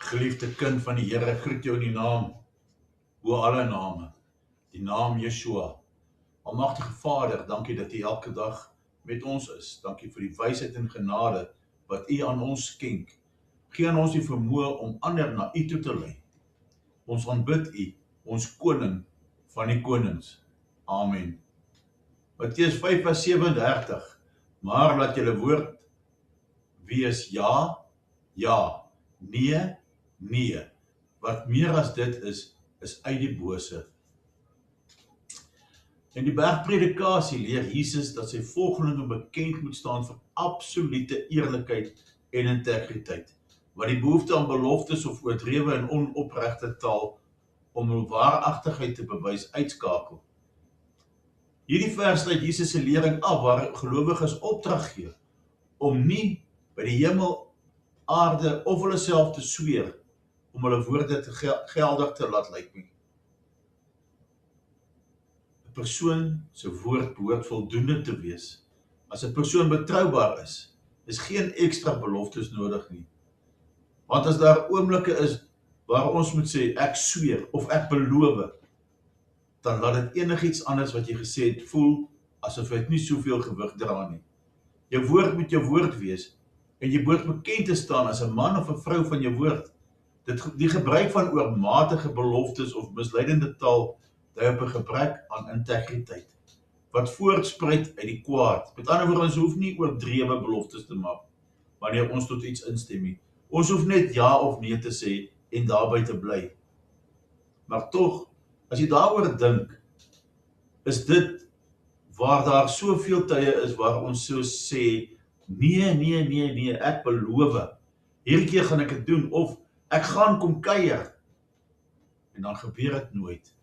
Geliefde kind van die Here, groet jou in die naam, bo alle name, die naam Yeshua. Almagtige Vader, dankie dat U elke dag met ons is. Dankie vir die wysheid en genade wat U aan ons skenk. Gee aan ons die vermoë om ander na U toe te lei. Ons aanbid U, ons koning van die konings. Amen. Matteus 5 vers 37. Maar laat julle woord wees ja, ja, nee, nee. Wat meer as dit is uit die bose. In die bergpredikasie leer Jesus dat sy volgelinge bekend moet staan vir absolute eerlikheid en integriteit, wat die behoefte aan beloftes of oordrewe en onopregte taal om hul waaragtigheid te bewys uitskakel. Hierdie vers sluit Jesus se lering af waar gelowiges opdrag gee om nie by die hemel, aarde of hulle self te sweer om hulle woorde te geldig te laat lyk nie. 'n Persoon se woord behoort voldoende te wees. As 'n persoon betroubaar is geen ekstra beloftes nodig nie. Want as daar oomblikke is waar ons moet sê ek sweer of ek beloof, dan laat dit enigiets anders wat jy gesê het voel asof dit nie soveel gewig dra nie. Jou woord moet jou woord wees en jy behoort bekend te staan as 'n man of 'n vrou van jou woord. Die gebruik van oormatige beloftes of misleidende taal dui op 'n gebrek aan integriteit, wat voortspruit uit die kwaad. Met ander woorde, ons hoef nie oordrewe beloftes te maak, wanneer ons tot iets instem nie. Ons hoef net ja of nee te sê en daarby te bly. Maar tog, as jy daaroor dink, is dit waar daar soveel tye is waar ons so sê, nee, ek beloof, hierdie keer gaan ek dit doen, of ek gaan kom kuier, en dan gebeur dit nooit.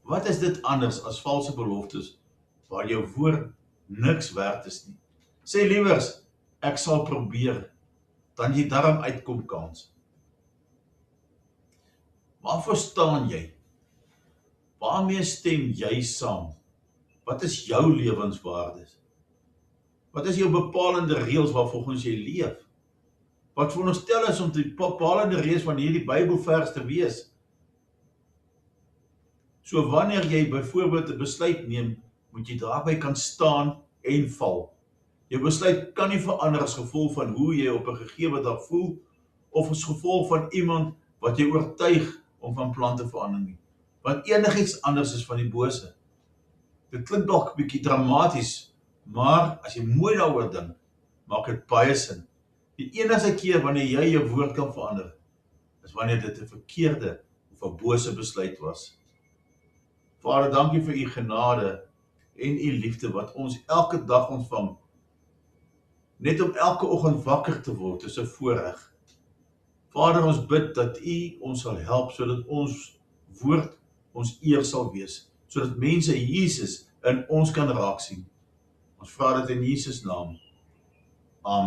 Wat is dit anders as valse beloftes, waar jou woord niks werd is nie? Sê liewers, ek sal probeer, dan jy daarom uitkom kans. Waarvoor staan jy? Waarmee stem jy saam? Wat is jou lewenswaardes? Wat is jou bepalende reëls waarvolgens jy leef? Wat veronderstel is om die bepalende reëls van hierdie Bybelvers te wees? So wanneer jy byvoorbeeld 'n besluit neem, moet jy daarby kan staan en val. Jou besluit kan nie verander as gevolg van hoe jy op 'n gegewe dag voel, of as gevolg van iemand wat jy oortuig om van plan te verander nie. Want enigiets anders is van die bose. Dit klink dalk 'n bietjie dramaties, maar as jy mooi daaroor dink, maak dit baie sin. Die enigste keer wanneer jy jou woord kan verander, is wanneer dit 'n verkeerde of 'n bose besluit was. Vader, dankie vir U genade en U liefde wat ons elke dag ontvang. Net om elke oggend wakker te word is 'n voorreg. Vader, ons bid dat U ons sal help sodat ons woord ons eer sal wees, sodat mense Jesus in ons kan raak sien. Ons vra dit in Jesus naam. Amen.